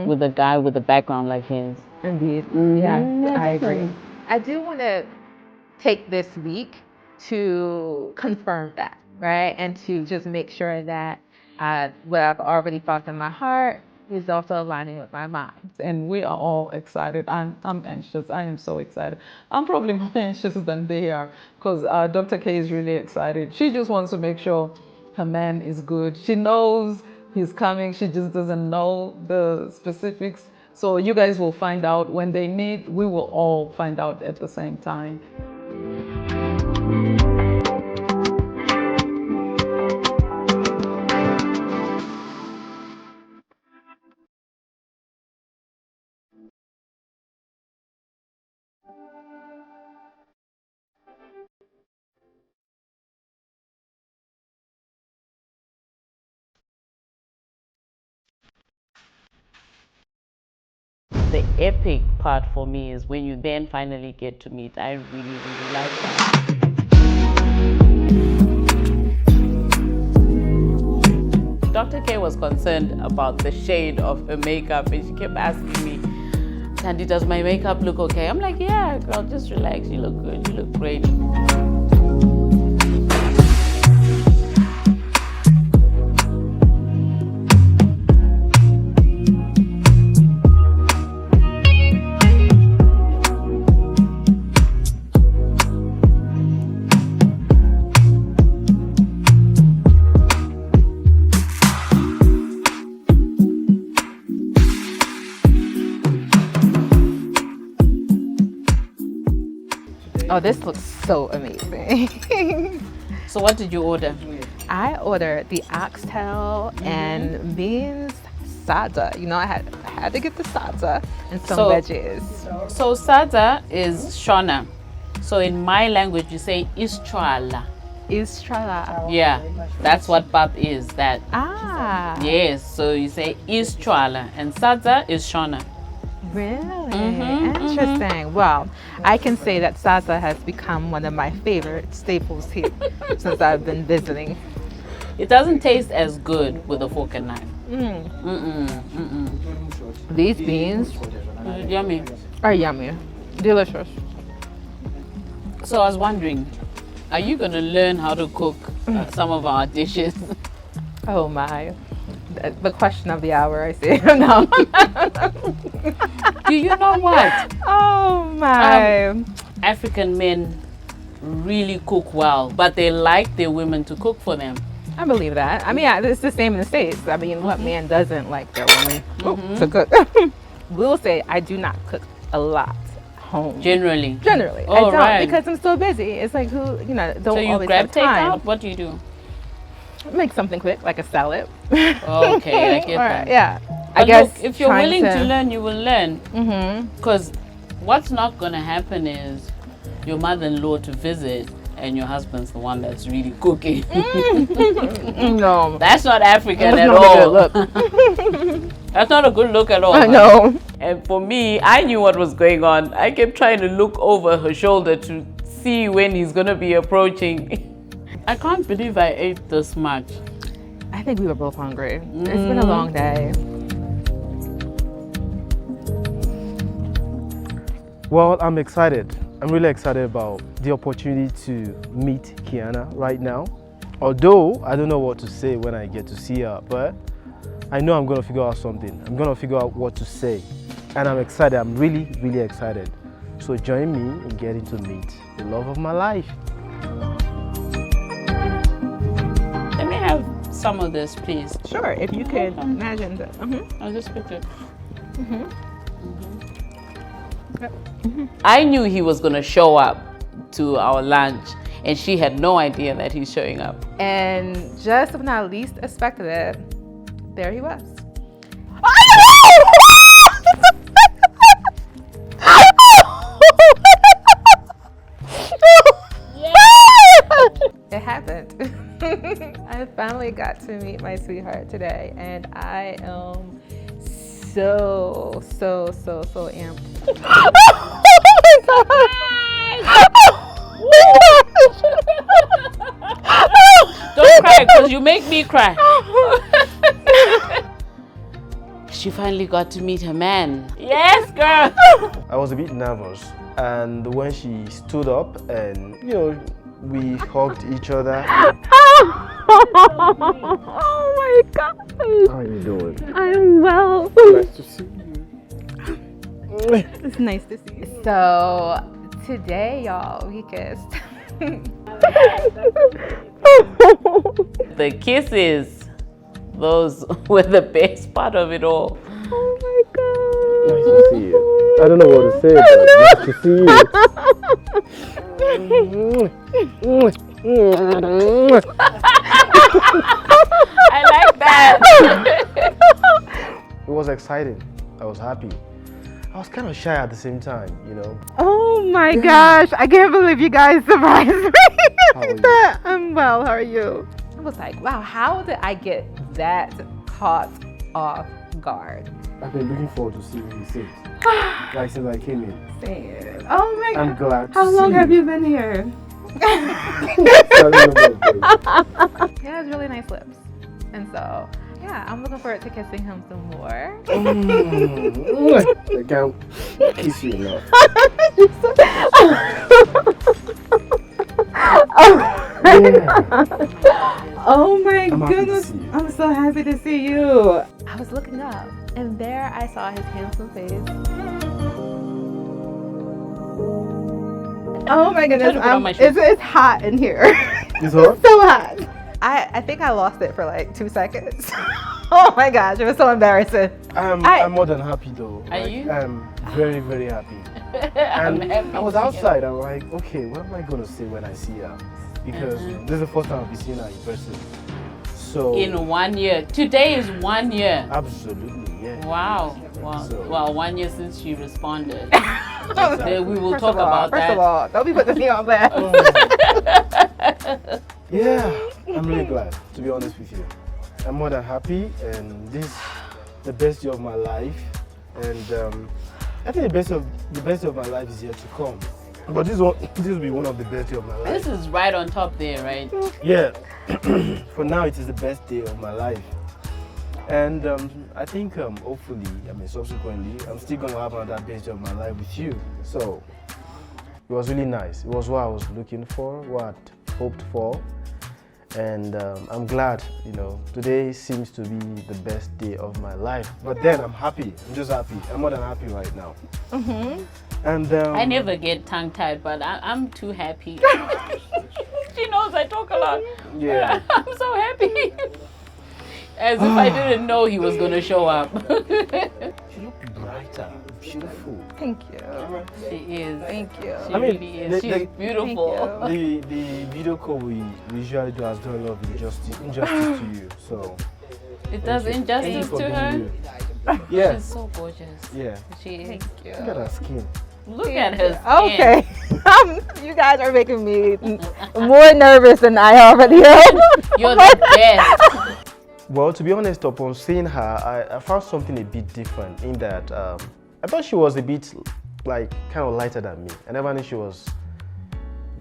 Speaker 3: with a guy with a background like his.
Speaker 2: Indeed. Yeah, I agree. I do want to take this week to confirm that, right? And to just make sure that what I've already felt in my heart is also aligning with my mind.
Speaker 1: And we are all excited. I'm anxious. I am so excited. I'm probably more anxious than they are, because Dr. K is really excited. She just wants to make sure her man is good. She knows he's coming. She just doesn't know the specifics. So you guys will find out when they meet. We will all find out at the same time.
Speaker 3: The epic part for me is when you then finally get to meet. I really like that. Dr. K was concerned about the shade of her makeup, and she kept asking me, Sandy, does my makeup look okay? I'm like, yeah, girl, just relax. You look good. You look great.
Speaker 2: Oh, this looks so amazing.
Speaker 3: So what did you order?
Speaker 2: I ordered the oxtail and beans sada. You know, I had to get the sada and some veggies.
Speaker 3: So sada is shona. So in my language, you say istrala.
Speaker 2: Istrala.
Speaker 3: Yeah, that's what pap is. That.
Speaker 2: Ah.
Speaker 3: Yes. So you say istrala, and sada is shona.
Speaker 2: Really? Interesting. Well, I can say that salsa has become one of my favorite staples here since I've been visiting.
Speaker 3: It doesn't taste as good with a fork and knife.
Speaker 2: These beans
Speaker 3: Yummy.
Speaker 2: are yummy. Delicious.
Speaker 3: So I was wondering, are you going to learn how to cook some of our dishes?
Speaker 2: Oh my. The question of the hour, I see. No.
Speaker 3: Do you know what?
Speaker 2: Oh my.
Speaker 3: African men really cook well, but they like their women to cook for them.
Speaker 2: I believe that. I mean, yeah, it's the same in the States. I mean, what man doesn't like their women to cook? We'll say I do not cook a lot home.
Speaker 3: Generally?
Speaker 2: Generally.
Speaker 3: Oh,
Speaker 2: I don't,
Speaker 3: right.
Speaker 2: because I'm so busy. It's like, who, you know, don't
Speaker 3: So you
Speaker 2: always
Speaker 3: grab
Speaker 2: have time.
Speaker 3: takeout? What do you do?
Speaker 2: Make something quick, like a salad.
Speaker 3: Okay, I get that.
Speaker 2: Yeah.
Speaker 3: But
Speaker 2: I guess
Speaker 3: look, if you're willing to learn, you will learn. Because what's not going to happen is your mother-in-law to visit and your husband's the one that's really cooking.
Speaker 2: No.
Speaker 3: That's not African at
Speaker 2: not
Speaker 3: all.
Speaker 2: a good look.
Speaker 3: That's not a good look at all.
Speaker 2: I know.
Speaker 3: And for me, I knew what was going on. I kept trying to look over her shoulder to see when he's going to be approaching. I can't believe I ate this much.
Speaker 2: I think we were both hungry. It's been a long day.
Speaker 4: Well, I'm excited. I'm really excited about the opportunity to meet Keanna right now. Although I don't know what to say when I get to see her, but I know I'm going to figure out something. I'm going to figure out what to say. And I'm excited. I'm really, really excited. So join me in getting to meet the love of my life.
Speaker 3: Let me have some of this, please.
Speaker 2: Sure, if you could imagine that.
Speaker 3: I'll just pick it. I knew he was going to show up to our lunch, and she had no idea that he's showing up.
Speaker 2: And just when I least expected it, there he was. It happened. I finally got to meet my sweetheart today, and I am so amped.
Speaker 3: Don't cry, because you make me cry. She finally got to meet her man. Yes, girl.
Speaker 4: I was a bit nervous, and when she stood up and, you know, we hugged each other.
Speaker 2: Oh my God.
Speaker 4: How are you doing?
Speaker 2: I am well.
Speaker 4: Nice to see you.
Speaker 2: It's nice to see you. So today, y'all, we kissed.
Speaker 3: The kisses, those were the best part of it all.
Speaker 2: Oh my God.
Speaker 4: Nice to see you. I don't know what to say, but nice to see you.
Speaker 3: I like that.
Speaker 4: It was exciting. I was happy. I was kind of shy at the same time, you know.
Speaker 2: Oh my gosh, I can't believe you guys surprised me.
Speaker 4: How are you?
Speaker 2: I'm well, how are you? I was like, wow, how did I get that caught off guard?
Speaker 4: I've been looking forward to seeing you since. Like since I came in.
Speaker 2: Same. Oh my God.
Speaker 4: I'm glad to
Speaker 2: How long
Speaker 4: see
Speaker 2: have you been here? He has really nice lips. And so, yeah, I'm looking forward to kissing him some more.
Speaker 4: I can't kiss you enough.
Speaker 2: Oh my
Speaker 4: I'm happy to
Speaker 2: goodness.
Speaker 4: see you.
Speaker 2: I'm so happy to see you. I was looking up and there I saw his handsome face. Oh my goodness.
Speaker 3: Try to put on my shoes.
Speaker 2: It's hot in here.
Speaker 4: It's hot?
Speaker 2: It's so hot. I think I lost it for like 2 seconds. Oh my gosh, it was so embarrassing.
Speaker 4: I'm more than happy though.
Speaker 3: Are
Speaker 4: Like,
Speaker 3: you?
Speaker 4: I'm very, very happy.
Speaker 3: I'm
Speaker 4: And
Speaker 3: happy
Speaker 4: I was
Speaker 3: to hear
Speaker 4: outside, I'm like, okay, what am I going to say when I see her? Because this is the first time I've been seeing her in person. So,
Speaker 3: in 1 year. Today is 1 year.
Speaker 4: absolutely, yeah.
Speaker 3: Wow. Wow.
Speaker 4: So-
Speaker 3: Well, 1 year since she responded. We will
Speaker 2: First
Speaker 3: talk
Speaker 2: of all,
Speaker 3: about
Speaker 2: first
Speaker 3: that.
Speaker 2: of all, don't be putting me on blast.
Speaker 4: Yeah, I'm really glad, to be honest with you. I'm more than happy, and this is the best day of my life. And I think the best of my life is yet to come. But this will be one of the best days of my life.
Speaker 3: This is right on top there, right?
Speaker 4: Yeah, for now it is the best day of my life. And I think hopefully, subsequently, I'm still going to have another best day of my life with you. So it was really nice. It was what I was looking for, what I'd hoped for. And I'm glad, today seems to be the best day of my life. But then I'm happy. I'm just happy. I'm more than happy right now. And
Speaker 3: I never get tongue-tied, but I'm too happy. She knows I talk a lot.
Speaker 4: Yeah.
Speaker 3: I'm so happy. As if I didn't know he was going to show up.
Speaker 4: She look brighter, beautiful.
Speaker 2: Thank you.
Speaker 3: She is.
Speaker 2: Thank you.
Speaker 3: She
Speaker 4: I mean,
Speaker 3: really is. She's beautiful.
Speaker 2: Thank
Speaker 4: The video call we usually do has done a lot of injustice to you. So
Speaker 3: It does
Speaker 4: thank you
Speaker 3: injustice
Speaker 4: for
Speaker 3: to
Speaker 4: being
Speaker 3: her.
Speaker 4: you. Yeah.
Speaker 3: She's so gorgeous.
Speaker 4: Yeah.
Speaker 3: She is.
Speaker 2: Thank you.
Speaker 4: Look at her skin.
Speaker 3: Look at her skin.
Speaker 2: Okay. You guys are making me more nervous than I already am.
Speaker 3: You're the best.
Speaker 4: Well, to be honest, upon seeing her, I found something a bit different in that I thought she was a bit kind of lighter than me. I never knew she was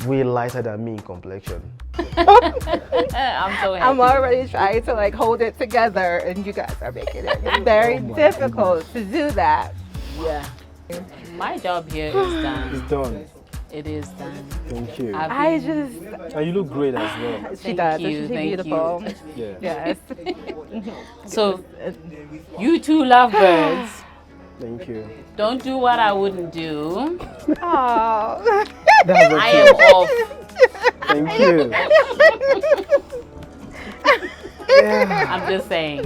Speaker 4: way lighter than me in complexion.
Speaker 3: I'm so happy.
Speaker 2: I'm already trying to hold it together, and you guys are making it very difficult to do that.
Speaker 3: Yeah. My job here is done.
Speaker 4: It's done.
Speaker 3: It is done.
Speaker 4: Thank you.
Speaker 2: I just,
Speaker 4: And you look great as well.
Speaker 2: she
Speaker 3: Thank
Speaker 2: does.
Speaker 3: you,
Speaker 2: She's
Speaker 3: thank
Speaker 2: beautiful.
Speaker 4: Yeah.
Speaker 2: Yes.
Speaker 3: So, you two lovebirds,
Speaker 4: Thank you.
Speaker 3: Don't do what I wouldn't do.
Speaker 2: Oh.
Speaker 4: That's
Speaker 3: I am off.
Speaker 4: Thank you.
Speaker 3: I'm just saying.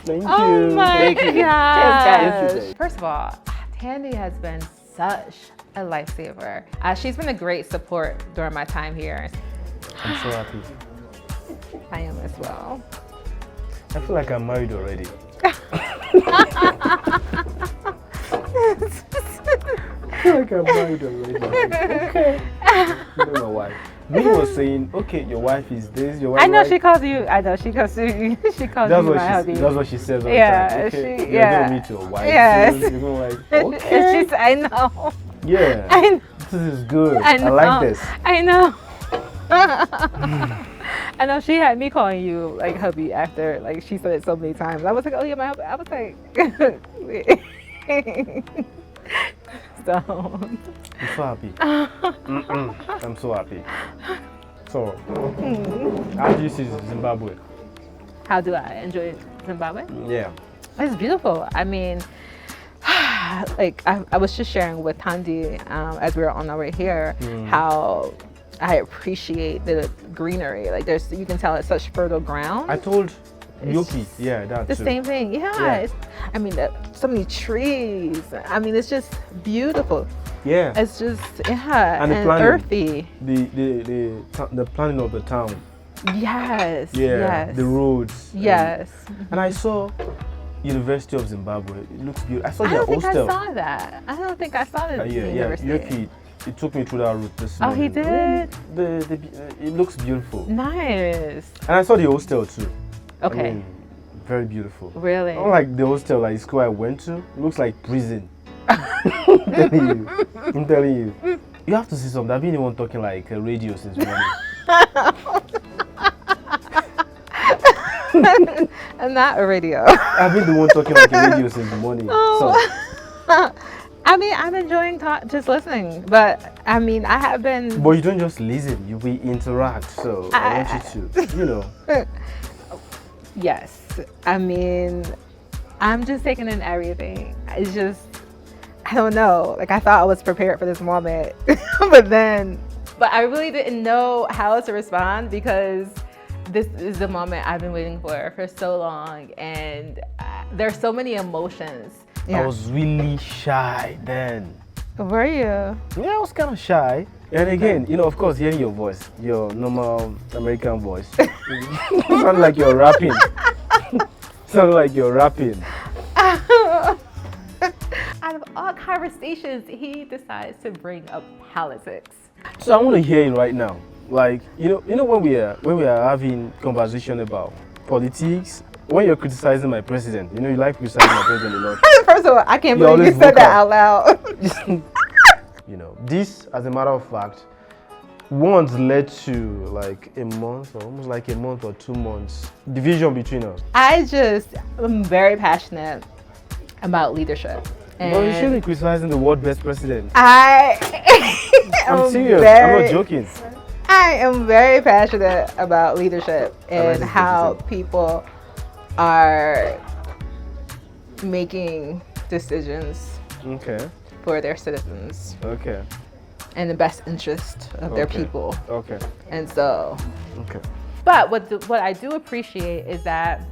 Speaker 4: Thank you.
Speaker 2: Oh my
Speaker 4: Thank you.
Speaker 2: gosh. First of all, Tandy has been such a lifesaver. She's been a great support during my time here.
Speaker 4: I'm so happy.
Speaker 2: I am as well.
Speaker 4: I feel like I'm married already. I feel like I'm married already. Okay. You know my wife. We was saying, okay, your wife is this, your wife.
Speaker 2: I know
Speaker 4: like,
Speaker 2: she calls you. I know she calls you. She calls
Speaker 4: that's
Speaker 2: you
Speaker 4: what
Speaker 2: my hubby.
Speaker 4: that's what she says all
Speaker 2: Yeah,
Speaker 4: the time. Okay,
Speaker 2: she-
Speaker 4: you're
Speaker 2: yeah.
Speaker 4: gonna meet your wife.
Speaker 2: Yes.
Speaker 4: You're gonna like, okay.
Speaker 2: She's. I know.
Speaker 4: Yeah.
Speaker 2: I
Speaker 4: This is good.
Speaker 2: I know.
Speaker 4: I like this.
Speaker 2: I know. I know she had me calling you like hubby after like she said it so many times. I was like, oh yeah, my hubby. I was like, so.
Speaker 4: I'm so happy. I'm so happy. So, how do you see Zimbabwe?
Speaker 2: How do I enjoy Zimbabwe?
Speaker 4: Yeah.
Speaker 2: It's beautiful. I mean, like I was just sharing with Tandy as we were on our way here how I appreciate the greenery. Like you can tell it's such fertile ground.
Speaker 4: I told Yoki, yeah, that
Speaker 2: The
Speaker 4: too.
Speaker 2: same thing, yeah.
Speaker 4: Yeah.
Speaker 2: I mean, so many trees. I mean, it's just beautiful.
Speaker 4: Yeah.
Speaker 2: It's just and
Speaker 4: the planning.
Speaker 2: earthy.
Speaker 4: The planning of the town.
Speaker 2: Yes.
Speaker 4: Yeah.
Speaker 2: Yes.
Speaker 4: The roads.
Speaker 2: Yes.
Speaker 4: And I saw University of Zimbabwe. It looks beautiful. I saw
Speaker 2: I
Speaker 4: their
Speaker 2: don't think
Speaker 4: hostel.
Speaker 2: I saw that. I don't think I saw the
Speaker 4: Yeah,
Speaker 2: university.
Speaker 4: Yoki, he took me through that route this
Speaker 2: Oh,
Speaker 4: morning.
Speaker 2: he did?
Speaker 4: It looks beautiful.
Speaker 2: Nice.
Speaker 4: And I saw the hostel too.
Speaker 2: Okay.
Speaker 4: I mean, very beautiful.
Speaker 2: Really?
Speaker 4: Unlike the hostel, like school I went to, it looks like prison. I'm telling you. You have to see something. I've been the one talking like a radio since morning.
Speaker 2: I'm not a radio.
Speaker 4: I've been the one talking like a radio since the morning.
Speaker 2: Oh.
Speaker 4: So,
Speaker 2: I mean, I'm enjoying just listening, but I mean, I have been.
Speaker 4: but you don't just listen, you will interact. So I want you to, you know.
Speaker 2: Yes. I mean, I'm just taking in everything. It's just, I don't know. Like, I thought I was prepared for this moment, but I really didn't know how to respond because this is the moment I've been waiting for so long. And there's so many emotions.
Speaker 4: I was really shy then.
Speaker 2: Were you?
Speaker 4: Yeah, I was kind of shy. And again, you know, of course, hearing your voice, your normal American voice, sound like you're rapping. Sound like you're rapping.
Speaker 2: Out of all conversations, he decides to bring up politics.
Speaker 4: So I want to hear it right now. Like, you know when we are having conversation about politics, when you're criticizing my president, you know, you like criticizing my president a lot.
Speaker 2: First of all, I can't
Speaker 4: You
Speaker 2: believe you
Speaker 4: always
Speaker 2: said that
Speaker 4: vocal.
Speaker 2: out loud.
Speaker 4: You know, this, as a matter of fact, once led to like a month or almost like a month or 2 months division between us.
Speaker 2: I'm very passionate about leadership.
Speaker 4: But you shouldn't be criticizing the world best president.
Speaker 2: I'm
Speaker 4: serious. I'm not joking.
Speaker 2: I am very passionate about leadership and
Speaker 4: this
Speaker 2: how
Speaker 4: leadership.
Speaker 2: people are making decisions
Speaker 4: Okay.
Speaker 2: for their citizens
Speaker 4: Okay.
Speaker 2: in the best interest of their
Speaker 4: Okay.
Speaker 2: people.
Speaker 4: Okay.
Speaker 2: And so,
Speaker 4: Okay.
Speaker 2: but what I do appreciate is that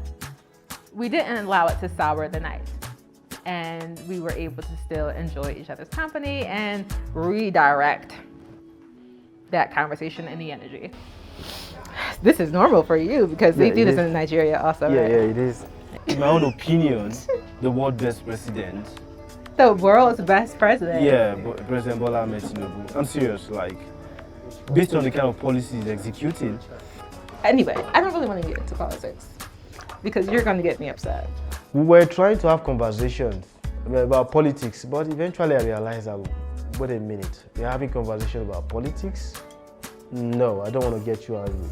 Speaker 2: we didn't allow it to sour the night. And we were able to still enjoy each other's company and redirect that conversation and the energy. This is normal for you because they
Speaker 4: Yeah,
Speaker 2: do
Speaker 4: it
Speaker 2: this
Speaker 4: is.
Speaker 2: in Nigeria also,
Speaker 4: Yeah,
Speaker 2: right?
Speaker 4: yeah, it is. In my own opinion, the world best president.
Speaker 2: The world's best president.
Speaker 4: Yeah, President Bola Ahmed Tinubu. I'm serious. Like, based on the kind of policies he's executing.
Speaker 2: Anyway, I don't really want to get into politics because you're going to get me upset.
Speaker 4: We were trying to have conversations about politics, but eventually I realized that, wait a minute, we're having conversation about politics? No, I don't want to get you angry.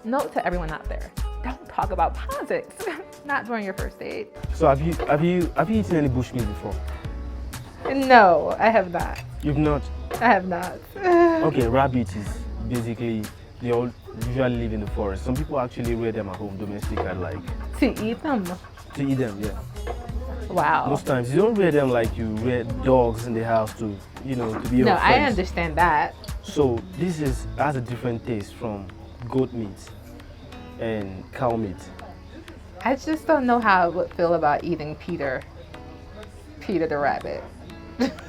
Speaker 2: Note to everyone out there, don't talk about politics, not during your first date.
Speaker 4: So have you eaten any bushmeat before?
Speaker 2: No, I have not.
Speaker 4: You've not?
Speaker 2: I have not.
Speaker 4: Okay, rabbit is basically, they all usually live in the forest. Some people actually rear them at home, domestic, and like
Speaker 2: To eat them.
Speaker 4: to eat them, yeah.
Speaker 2: Wow.
Speaker 4: Most times you don't rear them like you rear dogs in the house to, you know, to be your
Speaker 2: No, I
Speaker 4: friends.
Speaker 2: understand that.
Speaker 4: So this has a different taste from goat meat and cow meat.
Speaker 2: I just don't know how I would feel about eating Peter the rabbit.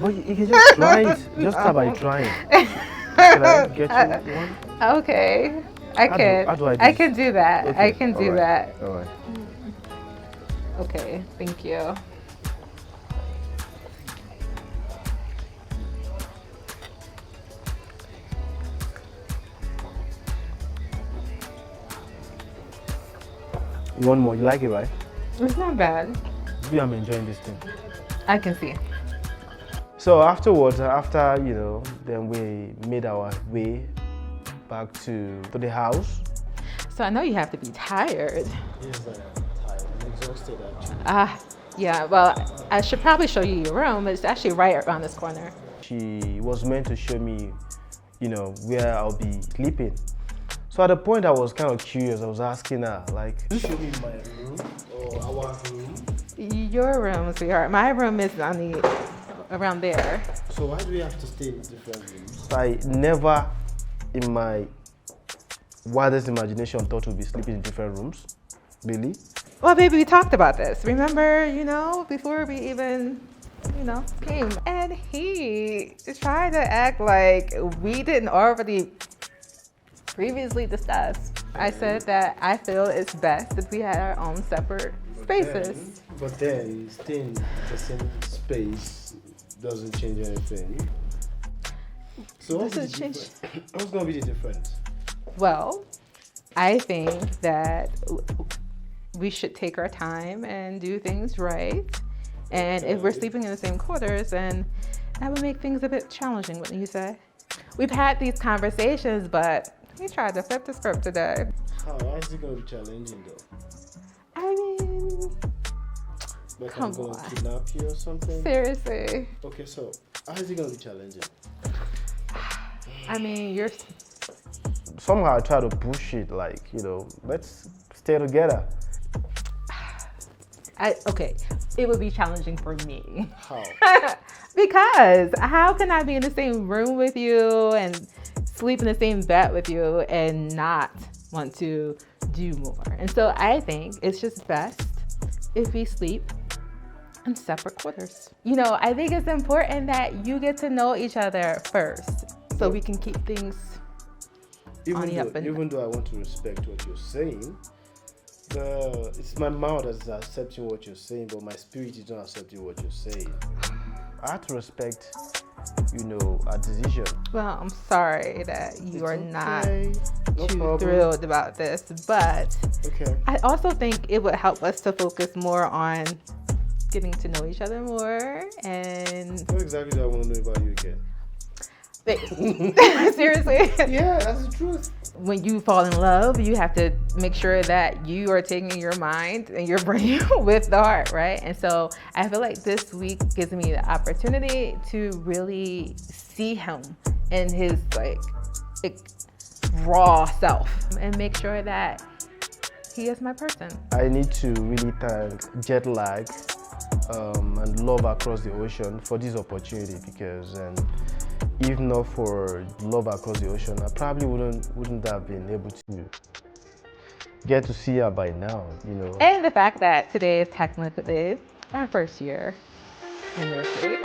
Speaker 4: But you can just try it. Just start by trying. Can I get you one?
Speaker 2: Okay, I can.
Speaker 4: How do I do
Speaker 2: I
Speaker 4: this?
Speaker 2: can do that.
Speaker 4: Okay,
Speaker 2: I can do
Speaker 4: all right,
Speaker 2: that.
Speaker 4: All right.
Speaker 2: Okay, thank you.
Speaker 4: You want more? You like it, right?
Speaker 2: It's not bad.
Speaker 4: Maybe I'm enjoying this thing.
Speaker 2: I can see.
Speaker 4: So afterwards, after, you know, then we made our way back to the house.
Speaker 2: So I know you have to be tired.
Speaker 5: Yes, I am tired. I'm exhausted actually.
Speaker 2: Yeah, well, I should probably show you your room. It's actually right around this corner.
Speaker 4: She was meant to show me, you know, where I'll be sleeping. So at the point I was kind of curious. I was asking her, like,
Speaker 5: Show me my room or our room.
Speaker 2: Your room, sweetheart. My room is around there.
Speaker 5: So why do we have to stay in different rooms?
Speaker 4: I never in my wildest imagination thought we'd be sleeping in different rooms. Really?
Speaker 2: Well, baby, we talked about this. Remember, you know, before we even, you know, came. And he tried to act like we didn't already previously discuss. I said that I feel it's best if we had our own separate spaces.
Speaker 5: But then staying in the same space doesn't change anything. So what's
Speaker 2: Doesn't change.
Speaker 5: What's gonna be the difference?
Speaker 2: Well, I think that we should take our time and do things right. And if we're sleeping in the same quarters, then that would make things a bit challenging, wouldn't you say? We've had these conversations, but he tried to flip the script today.
Speaker 5: How is it gonna be challenging though?
Speaker 2: I mean,
Speaker 5: Like
Speaker 2: Come
Speaker 5: I'm gonna
Speaker 2: on.
Speaker 5: kidnap you or something?
Speaker 2: seriously.
Speaker 5: Okay, so how is it gonna be challenging?
Speaker 2: I mean, you're
Speaker 4: Somehow I try to push it, like, you know, let's stay together.
Speaker 2: okay. It would be challenging for me.
Speaker 5: How?
Speaker 2: Because how can I be in the same room with you and sleep in the same bed with you and not want to do more? And so I think it's just best if we sleep in separate quarters. You know, I think it's important that you get to know each other first so we can keep things on the up and
Speaker 5: Even though I want to respect what you're saying, it's my mouth that's accepting what you're saying, but my spirit is not accepting what you're saying.
Speaker 4: I have to respect, you know, a decision.
Speaker 2: Well, I'm sorry that you
Speaker 5: It's
Speaker 2: are not
Speaker 5: okay. No
Speaker 2: too
Speaker 5: problem.
Speaker 2: thrilled about this, but
Speaker 5: Okay.
Speaker 2: I also think it would help us to focus more on getting to know each other more and
Speaker 5: What exactly do I want to know about you again?
Speaker 2: seriously.
Speaker 5: Yeah, that's the truth.
Speaker 2: When you fall in love, you have to make sure that you are taking your mind and your brain with the heart, right? And so I feel like this week gives me the opportunity to really see him in his like raw self and make sure that he is my person.
Speaker 4: I need to really thank Jetlag and Love Across the Ocean for this opportunity, because if not for Love Across the Ocean, I probably wouldn't have been able to get to see her by now, you know.
Speaker 2: And the fact that today is technically our first year anniversary.